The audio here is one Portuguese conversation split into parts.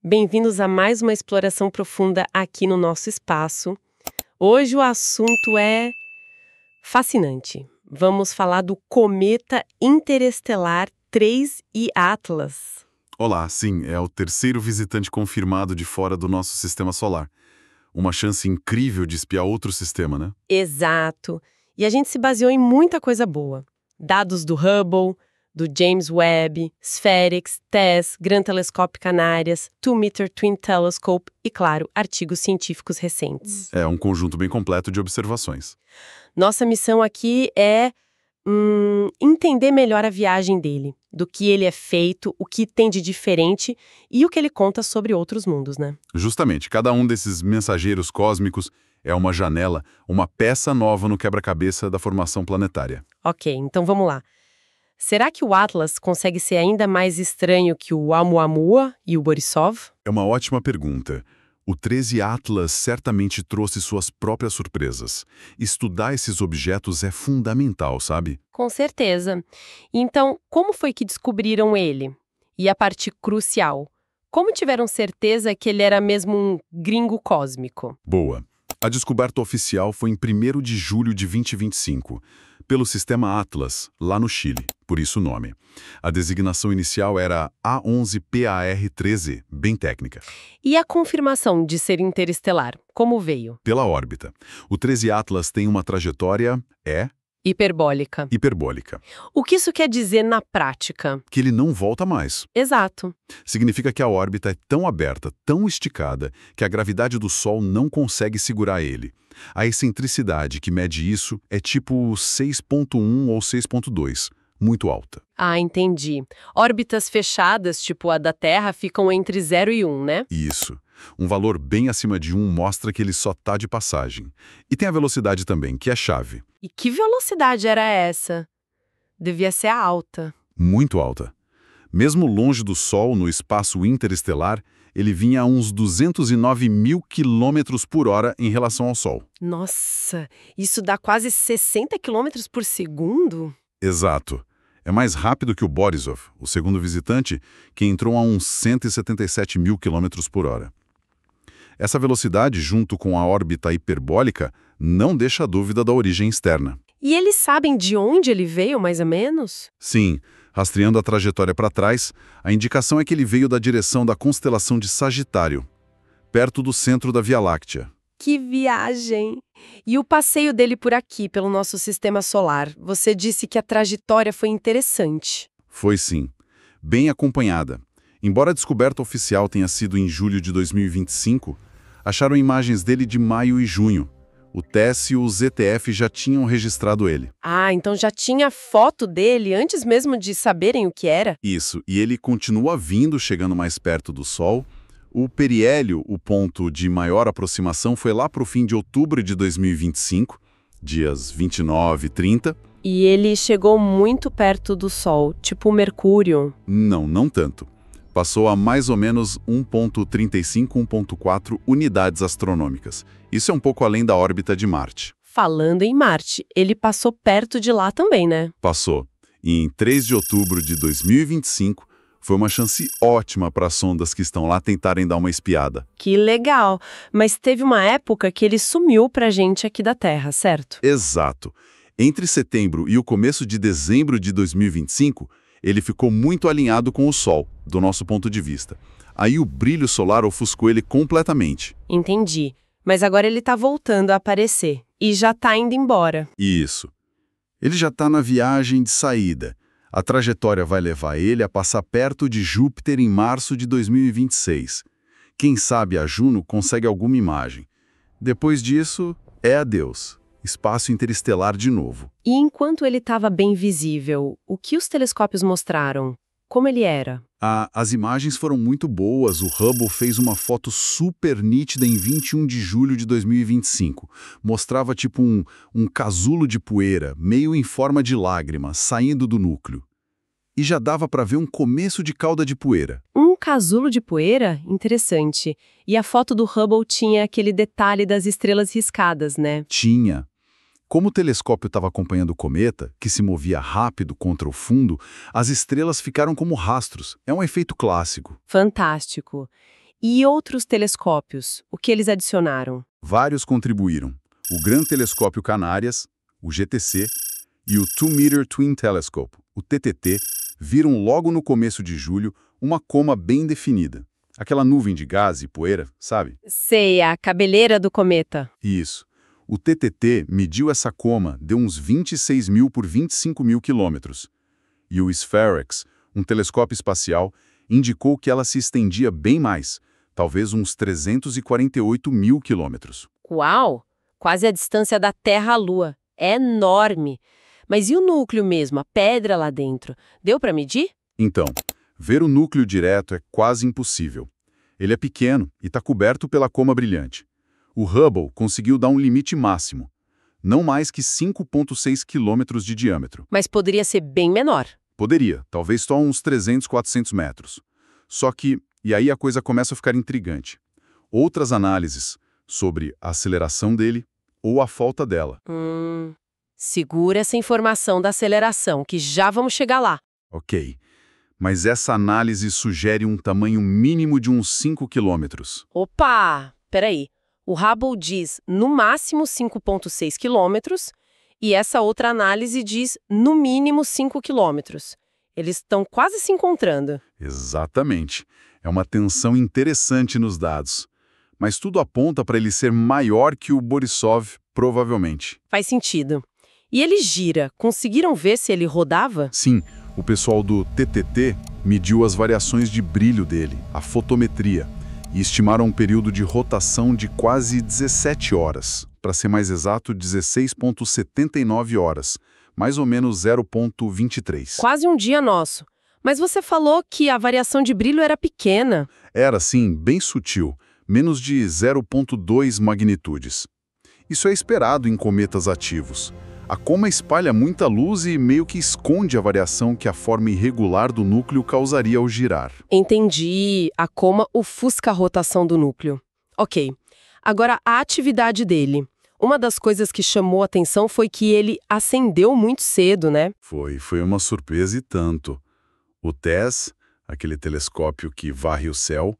Bem-vindos a mais uma exploração profunda aqui no nosso espaço. Hoje o assunto é fascinante. Vamos falar do cometa interestelar 3I Atlas. Olá, sim, é o terceiro visitante confirmado de fora do nosso sistema solar. Uma chance incrível de espiar outro sistema, né? Exato. E a gente se baseou em muita coisa boa. Dados do Hubble, do James Webb, SPHERICS, TESS, Gran Telescope Canárias, 2-Meter Twin Telescope e, claro, artigos científicos recentes. É um conjunto bem completo de observações. Nossa missão aqui é entender melhor a viagem dele, do que ele é feito, o que tem de diferente e o que ele conta sobre outros mundos, né? Justamente, cada um desses mensageiros cósmicos é uma janela, uma peça nova no quebra-cabeça da formação planetária. Ok, então vamos lá. Será que o Atlas consegue ser ainda mais estranho que o Oumuamua e o Borisov? É uma ótima pergunta. O 13 Atlas certamente trouxe suas próprias surpresas. Estudar esses objetos é fundamental, sabe? Com certeza. Então, como foi que descobriram ele? E a parte crucial, como tiveram certeza que ele era mesmo um gringo cósmico? Boa. A descoberta oficial foi em 1º de julho de 2025, pelo sistema Atlas, lá no Chile, por isso o nome. A designação inicial era A11PAR-13, bem técnica. E a confirmação de ser interestelar, como veio? Pela órbita. O 13 Atlas tem uma trajetória Hiperbólica. hiperbólica, O que isso quer dizer na prática? que ele não volta mais. Exato. Significa que a órbita é tão aberta, tão esticada, que a gravidade do Sol não consegue segurar ele. A excentricidade que mede isso é tipo 6,1 ou 6,2, muito alta. Ah, entendi. Órbitas fechadas, tipo a da Terra, ficam entre 0 e 1, né? Isso. Um valor bem acima de 1 mostra que ele só está de passagem. E tem a velocidade também, que é chave. E que velocidade era essa? Devia ser alta. Muito alta. Mesmo longe do Sol, no espaço interestelar, ele vinha a uns 209 mil quilômetros por hora em relação ao Sol. Nossa, isso dá quase 60 quilômetros por segundo? Exato. É mais rápido que o Borisov, o segundo visitante, que entrou a uns 177 mil quilômetros por hora. Essa velocidade, junto com a órbita hiperbólica, não deixa dúvida da origem externa. E eles sabem de onde ele veio, mais ou menos? Sim, rastreando a trajetória para trás, a indicação é que ele veio da direção da constelação de Sagitário, perto do centro da Via Láctea. Que viagem! E o passeio dele por aqui, pelo nosso sistema solar, você disse que a trajetória foi interessante. Foi sim, bem acompanhada. Embora a descoberta oficial tenha sido em julho de 2025, acharam imagens dele de maio e junho. O TESS e o ZTF já tinham registrado ele. Ah, então já tinha foto dele antes mesmo de saberem o que era? Isso, e ele continua vindo, chegando mais perto do Sol. O periélio, o ponto de maior aproximação, foi lá para o fim de outubro de 2025, dias 29 e 30. E ele chegou muito perto do Sol, tipo o Mercúrio. Não tanto. Passou a mais ou menos 1,35, 1,4 unidades astronômicas. Isso é um pouco além da órbita de Marte. Falando em Marte, ele passou perto de lá também, né? Passou. E em 3 de outubro de 2025, foi uma chance ótima para as sondas que estão lá tentarem dar uma espiada. Que legal! Mas teve uma época que ele sumiu pra gente aqui da Terra, certo? Exato. Entre setembro e o começo de dezembro de 2025, ele ficou muito alinhado com o Sol, do nosso ponto de vista. Aí o brilho solar ofuscou ele completamente. Entendi. Mas agora ele tá voltando a aparecer. E já tá indo embora. Isso. Ele já está na viagem de saída. A trajetória vai levar ele a passar perto de Júpiter em março de 2026. Quem sabe a Juno consegue alguma imagem. Depois disso, é adeus. Espaço interestelar de novo. E enquanto ele estava bem visível, o que os telescópios mostraram? Como ele era? As imagens foram muito boas. O Hubble fez uma foto super nítida em 21 de julho de 2025. Mostrava tipo um casulo de poeira, meio em forma de lágrima, saindo do núcleo. E já dava para ver um começo de cauda de poeira. Um casulo de poeira? Interessante. E a foto do Hubble tinha aquele detalhe das estrelas riscadas, né? Tinha. Como o telescópio estava acompanhando o cometa, que se movia rápido contra o fundo, as estrelas ficaram como rastros. É um efeito clássico. Fantástico. E outros telescópios, o que eles adicionaram? Vários contribuíram. O Gran Telescópio Canárias, o GTC, e o 2-Meter Twin Telescope, o TTT, viram logo no começo de julho uma coma bem definida. Aquela nuvem de gás e poeira, sabe? Sei, a cabeleira do cometa. Isso. O TTT mediu essa coma, deu uns 26 mil por 25 mil quilômetros. E o SPHEREX, um telescópio espacial, indicou que ela se estendia bem mais, talvez uns 348 mil quilômetros. Uau! Quase a distância da Terra à Lua. É enorme. Mas e o núcleo mesmo, a pedra lá dentro? Deu para medir? Então, ver o núcleo direto é quase impossível. Ele é pequeno e está coberto pela coma brilhante. O Hubble conseguiu dar um limite máximo, não mais que 5,6 quilômetros de diâmetro. Mas poderia ser bem menor. Poderia, talvez só uns 300, 400 metros. Só que, e aí a coisa começa a ficar intrigante. Outras análises sobre a aceleração dele ou a falta dela. Segura essa informação da aceleração, que já vamos chegar lá. Ok, mas essa análise sugere um tamanho mínimo de uns 5 quilômetros. Opa! Peraí. O Hubble diz no máximo 5,6 quilômetros e essa outra análise diz no mínimo 5 quilômetros. Eles estão quase se encontrando. Exatamente. É uma tensão interessante nos dados. Mas tudo aponta para ele ser maior que o Borisov, provavelmente. Faz sentido. E ele gira. Conseguiram ver se ele rodava? Sim, o pessoal do TTT mediu as variações de brilho dele, a fotometria, e estimaram um período de rotação de quase 17 horas. Para ser mais exato, 16,79 horas, mais ou menos 0,23. Quase um dia nosso. Mas você falou que a variação de brilho era pequena. Era, sim, bem sutil, menos de 0,2 magnitudes. Isso é esperado em cometas ativos. A coma espalha muita luz e meio que esconde a variação que a forma irregular do núcleo causaria ao girar. Entendi. A coma ofusca a rotação do núcleo. Ok. Agora, a atividade dele. Uma das coisas que chamou a atenção foi que ele acendeu muito cedo, né? Foi uma surpresa e tanto. O TESS, aquele telescópio que varre o céu,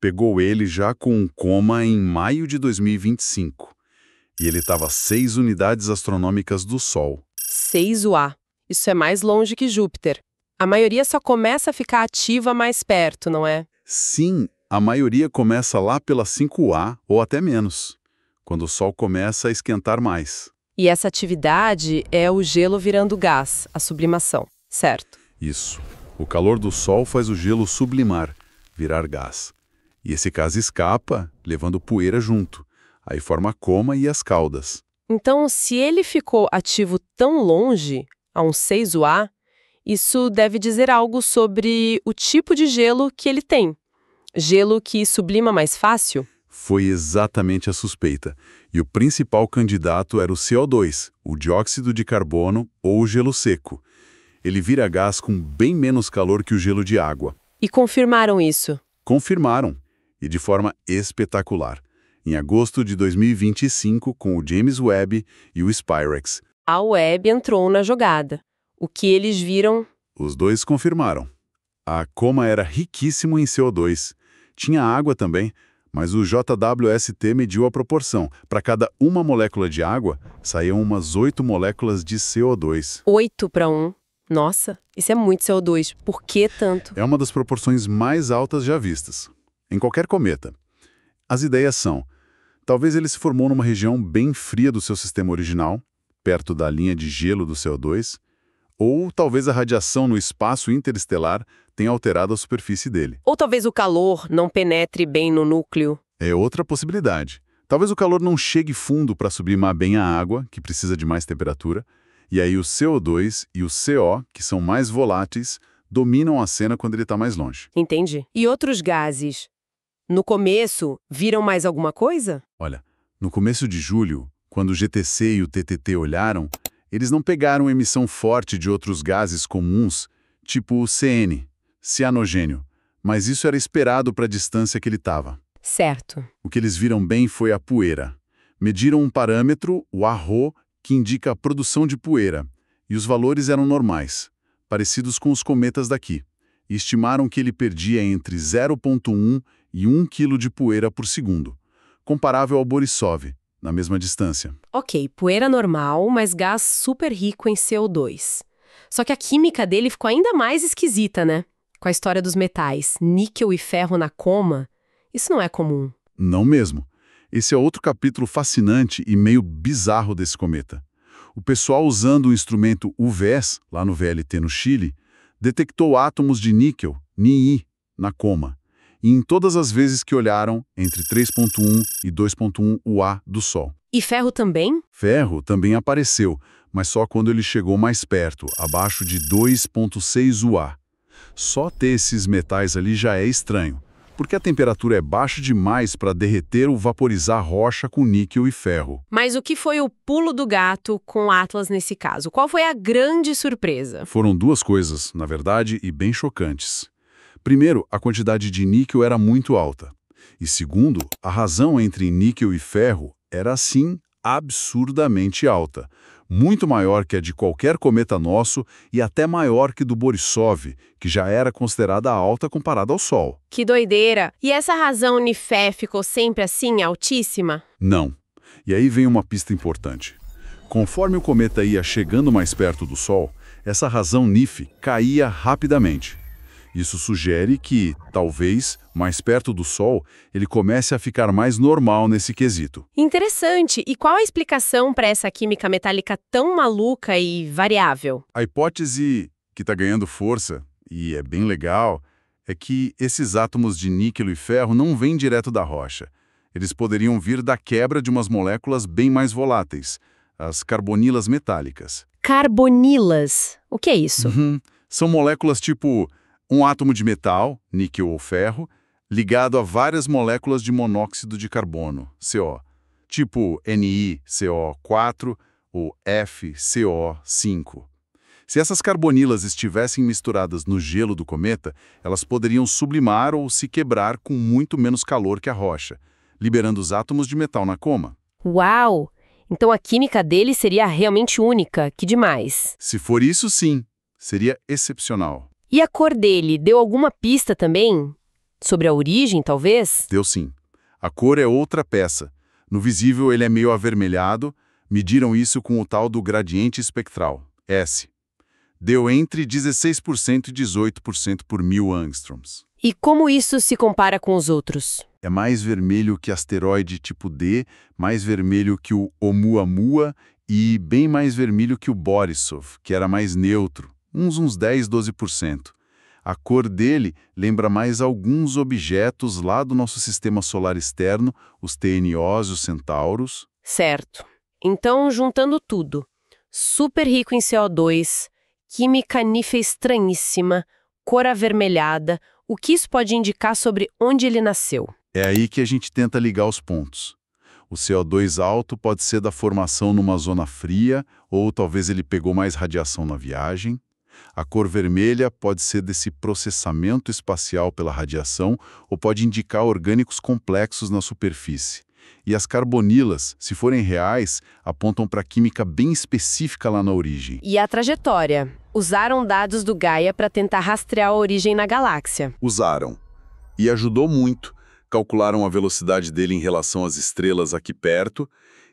pegou ele já com um coma em maio de 2025. E ele estava a 6 unidades astronômicas do Sol. 6 UA. Isso é mais longe que Júpiter. A maioria só começa a ficar ativa mais perto, não é? Sim, a maioria começa lá pela 5A ou até menos, quando o Sol começa a esquentar mais. E essa atividade é o gelo virando gás, a sublimação, certo? Isso. O calor do Sol faz o gelo sublimar, virar gás. E esse gás escapa, levando poeira junto. Aí forma a coma e as caudas. Então, se ele ficou ativo tão longe, a uns 6 UA, isso deve dizer algo sobre o tipo de gelo que ele tem. Gelo que sublima mais fácil? Foi exatamente a suspeita. E o principal candidato era o CO2, o dióxido de carbono ou o gelo seco. Ele vira gás com bem menos calor que o gelo de água. E confirmaram isso? Confirmaram, e de forma espetacular. Em agosto de 2025, com o James Webb e o SPHEREX. A Webb entrou na jogada. O que eles viram? Os dois confirmaram. A coma era riquíssimo em CO2. Tinha água também, mas o JWST mediu a proporção. Para cada uma molécula de água, saíam umas 8 moléculas de CO2. 8 para 1. Nossa, isso é muito CO2. Por que tanto? É uma das proporções mais altas já vistas, em qualquer cometa. As ideias são: talvez ele se formou numa região bem fria do seu sistema original, perto da linha de gelo do CO2, ou talvez a radiação no espaço interestelar tenha alterado a superfície dele. Ou talvez o calor não penetre bem no núcleo. É outra possibilidade. Talvez o calor não chegue fundo para sublimar bem a água, que precisa de mais temperatura, e aí o CO2 e o CO, que são mais voláteis, dominam a cena quando ele está mais longe. Entendi. E outros gases? No começo, viram mais alguma coisa? Olha, no começo de julho, quando o GTC e o TTT olharam, eles não pegaram emissão forte de outros gases comuns, tipo o CN, cianogênio, mas isso era esperado para a distância que ele estava. Certo. O que eles viram bem foi a poeira. Mediram um parâmetro, o ARRO, que indica a produção de poeira, e os valores eram normais, parecidos com os cometas daqui, e estimaram que ele perdia entre 0,1 e 1 kg de poeira por segundo, comparável ao Borisov, na mesma distância. Ok, poeira normal, mas gás super rico em CO2. Só que a química dele ficou ainda mais esquisita, né? Com a história dos metais, níquel e ferro na coma, isso não é comum. Não mesmo. Esse é outro capítulo fascinante e meio bizarro desse cometa. O pessoal usando o instrumento UVS, lá no VLT no Chile, detectou átomos de níquel, Ni, na coma. E em todas as vezes que olharam, entre 3.1 e 2.1 UA do Sol. E ferro também? Ferro também apareceu, mas só quando ele chegou mais perto, abaixo de 2.6 UA. Só ter esses metais ali já é estranho, porque a temperatura é baixa demais para derreter ou vaporizar rocha com níquel e ferro. Mas o que foi o pulo do gato com o Atlas nesse caso? Qual foi a grande surpresa? Foram duas coisas, na verdade, e bem chocantes. Primeiro, a quantidade de níquel era muito alta. E segundo, a razão entre níquel e ferro era, assim, absurdamente alta. Muito maior que a de qualquer cometa nosso e até maior que do Borisov, que já era considerada alta comparada ao Sol. Que doideira! E essa razão Nifé ficou sempre assim, altíssima? Não. E aí vem uma pista importante. Conforme o cometa ia chegando mais perto do Sol, essa razão NIF caía rapidamente. Isso sugere que, talvez, mais perto do Sol, ele comece a ficar mais normal nesse quesito. Interessante. E qual a explicação para essa química metálica tão maluca e variável? A hipótese que está ganhando força, e é bem legal, é que esses átomos de níquel e ferro não vêm direto da rocha. Eles poderiam vir da quebra de umas moléculas bem mais voláteis, as carbonilas metálicas. Carbonilas. O que é isso? São moléculas tipo um átomo de metal, níquel ou ferro, ligado a várias moléculas de monóxido de carbono, CO, tipo NiCO4 ou FCO5. Se essas carbonilas estivessem misturadas no gelo do cometa, elas poderiam sublimar ou se quebrar com muito menos calor que a rocha, liberando os átomos de metal na coma. Uau! Então a química dele seria realmente única. Que demais! Se for isso, sim, seria excepcional. E a cor dele, deu alguma pista também? Sobre a origem, talvez? Deu sim. A cor é outra peça. No visível ele é meio avermelhado, mediram isso com o tal do gradiente espectral, S. Deu entre 16% e 18% por 1000 angstroms. E como isso se compara com os outros? É mais vermelho que asteroide tipo D, mais vermelho que o Oumuamua e bem mais vermelho que o Borisov, que era mais neutro, uns 10, 12%. A cor dele lembra mais alguns objetos lá do nosso sistema solar externo, os TNOs e os Centauros. Certo. Então, juntando tudo, super rico em CO2, química nífea estranhíssima, cor avermelhada, o que isso pode indicar sobre onde ele nasceu? É aí que a gente tenta ligar os pontos. O CO2 alto pode ser da formação numa zona fria, ou talvez ele pegou mais radiação na viagem. A cor vermelha pode ser desse processamento espacial pela radiação, ou pode indicar orgânicos complexos na superfície. E as carbonilas, se forem reais, apontam para química bem específica lá na origem. E a trajetória? Usaram dados do Gaia para tentar rastrear a origem na galáxia. Usaram. E ajudou muito. Calcularam a velocidade dele em relação às estrelas aqui perto,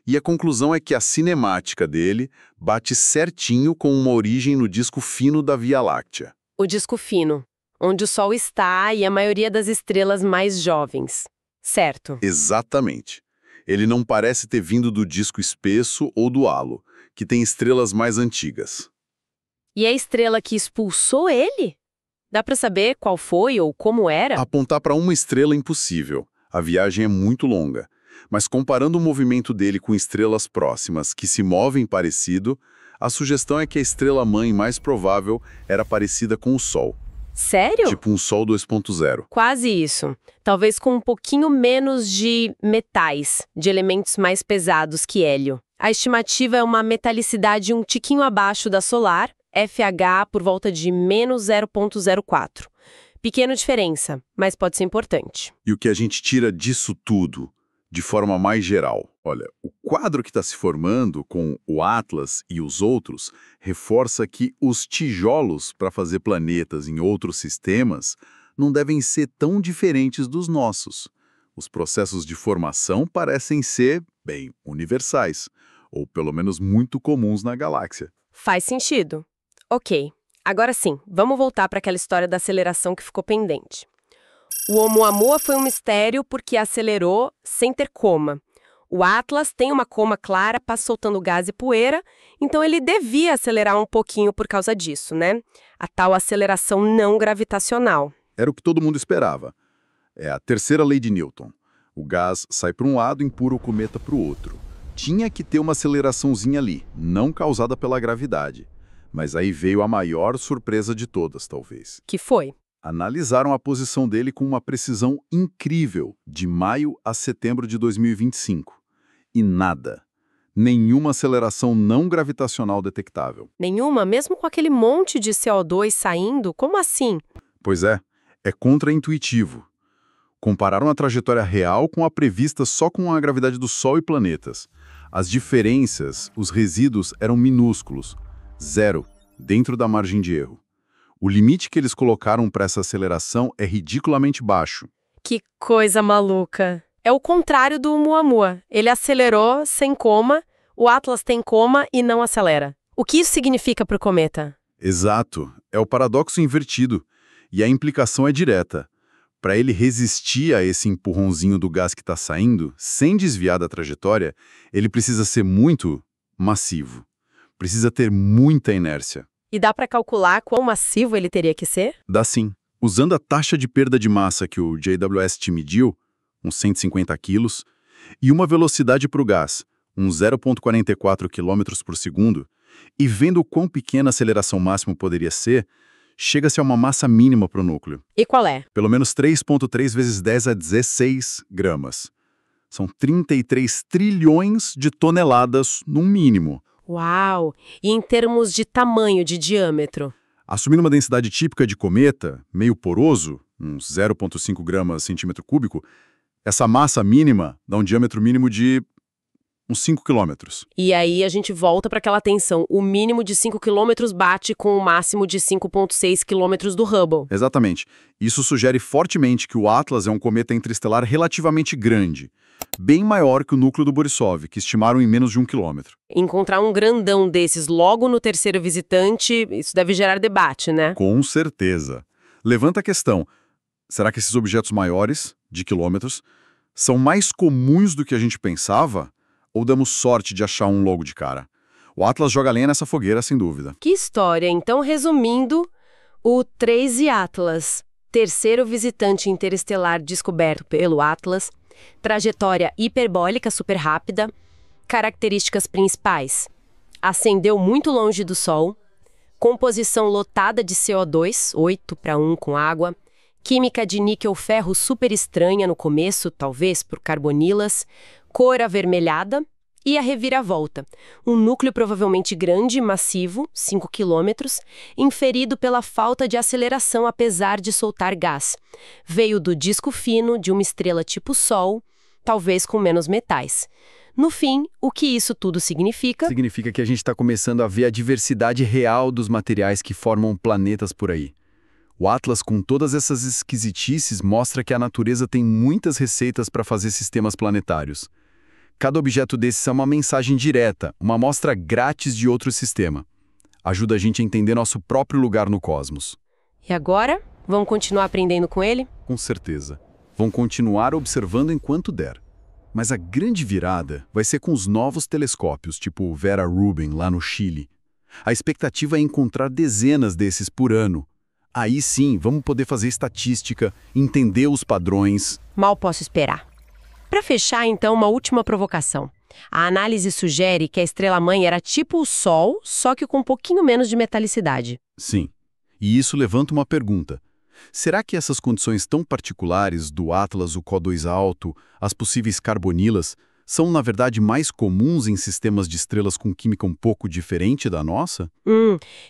e a conclusão é que a cinemática dele bate certinho com uma origem no disco fino da Via Láctea. O disco fino, onde o Sol está e a maioria das estrelas mais jovens. Certo. Exatamente. Ele não parece ter vindo do disco espesso ou do halo, que tem estrelas mais antigas. E a estrela que expulsou ele? Dá para saber qual foi ou como era? Apontar para uma estrela é impossível. A viagem é muito longa. Mas comparando o movimento dele com estrelas próximas que se movem parecido, a sugestão é que a estrela-mãe mais provável era parecida com o Sol. Sério? Tipo um Sol 2.0. Quase isso. Talvez com um pouquinho menos de metais, de elementos mais pesados que hélio. A estimativa é uma metalicidade um tiquinho abaixo da solar, FH por volta de menos 0,04. Pequena diferença, mas pode ser importante. E o que a gente tira disso tudo, de forma mais geral? Olha, o quadro que está se formando com o Atlas e os outros reforça que os tijolos para fazer planetas em outros sistemas não devem ser tão diferentes dos nossos. Os processos de formação parecem ser, bem, universais, ou pelo menos muito comuns na galáxia. Faz sentido. Ok, agora sim, vamos voltar para aquela história da aceleração que ficou pendente. O Oumuamua foi um mistério porque acelerou sem ter coma. O Atlas tem uma coma clara, passa soltando gás e poeira, então ele devia acelerar um pouquinho por causa disso, né? A tal aceleração não gravitacional. Era o que todo mundo esperava. É a terceira lei de Newton. O gás sai para um lado e empurra o cometa para o outro. Tinha que ter uma aceleraçãozinha ali, não causada pela gravidade. Mas aí veio a maior surpresa de todas, talvez. Que foi? Analisaram a posição dele com uma precisão incrível, de maio a setembro de 2025. E nada. Nenhuma aceleração não gravitacional detectável. Nenhuma? Mesmo com aquele monte de CO2 saindo? Como assim? Pois é contraintuitivo. Compararam a trajetória real com a prevista só com a gravidade do Sol e planetas. As diferenças, os resíduos, eram minúsculos. 0, dentro da margem de erro. O limite que eles colocaram para essa aceleração é ridiculamente baixo. Que coisa maluca. É o contrário do Oumuamua. Ele acelerou sem coma, o Atlas tem coma e não acelera. O que isso significa para o cometa? Exato. É o paradoxo invertido. E a implicação é direta. Para ele resistir a esse empurrãozinho do gás que está saindo, sem desviar da trajetória, ele precisa ser muito massivo. Precisa ter muita inércia. E dá para calcular quão massivo ele teria que ser? Dá sim. Usando a taxa de perda de massa que o JWST mediu, uns 150 quilos, e uma velocidade para o gás, uns 0,44 km por segundo, e vendo quão pequena a aceleração máxima poderia ser, chega-se a uma massa mínima para o núcleo. E qual é? Pelo menos 3,3 vezes 10 a 16 gramas. São 33 trilhões de toneladas no mínimo. Uau! E em termos de tamanho, de diâmetro? Assumindo uma densidade típica de cometa, meio poroso, uns 0,5 gramas centímetro cúbico, essa massa mínima dá um diâmetro mínimo de uns 5 quilômetros. E aí a gente volta para aquela tensão. O mínimo de 5 quilômetros bate com o máximo de 5,6 quilômetros do Hubble. Exatamente. Isso sugere fortemente que o Atlas é um cometa interestelar relativamente grande, bem maior que o núcleo do Borisov, que estimaram em menos de 1 quilômetro. Encontrar um grandão desses logo no terceiro visitante, isso deve gerar debate, né? Com certeza. Levanta a questão, será que esses objetos maiores, de quilômetros, são mais comuns do que a gente pensava? Ou damos sorte de achar um logo de cara? O Atlas joga lenha nessa fogueira, sem dúvida. Que história! Então, resumindo, o 3 Atlas, terceiro visitante interestelar descoberto pelo Atlas, trajetória hiperbólica super rápida, características principais: ascendeu muito longe do Sol, composição lotada de CO2, 8:1 com água, química de níquel-ferro super estranha no começo, talvez por carbonilas, cor avermelhada e a reviravolta. Um núcleo provavelmente grande e massivo, 5 quilômetros, inferido pela falta de aceleração apesar de soltar gás. Veio do disco fino de uma estrela tipo Sol, talvez com menos metais. No fim, o que isso tudo significa? Significa que a gente está começando a ver a diversidade real dos materiais que formam planetas por aí. O Atlas, com todas essas esquisitices, mostra que a natureza tem muitas receitas para fazer sistemas planetários. Cada objeto desses é uma mensagem direta, uma amostra grátis de outro sistema. Ajuda a gente a entender nosso próprio lugar no cosmos. E agora? Vamos continuar aprendendo com ele? Com certeza. Vão continuar observando enquanto der. Mas a grande virada vai ser com os novos telescópios, tipo o Vera Rubin, lá no Chile. A expectativa é encontrar dezenas desses por ano. Aí sim, vamos poder fazer estatística, entender os padrões. Mal posso esperar. Para fechar, então, uma última provocação. A análise sugere que a estrela-mãe era tipo o Sol, só que com um pouquinho menos de metalicidade. Sim. E isso levanta uma pergunta. Será que essas condições tão particulares do Atlas, o CO2 alto, as possíveis carbonilas, são, na verdade, mais comuns em sistemas de estrelas com química um pouco diferente da nossa?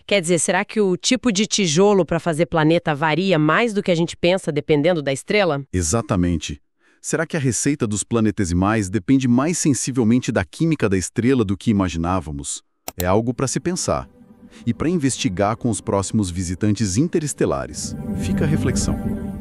Quer dizer, será que o tipo de tijolo para fazer planeta varia mais do que a gente pensa dependendo da estrela? Exatamente. Será que a receita dos planetesimais depende mais sensivelmente da química da estrela do que imaginávamos? É algo para se pensar. e para investigar com os próximos visitantes interestelares. Fica a reflexão.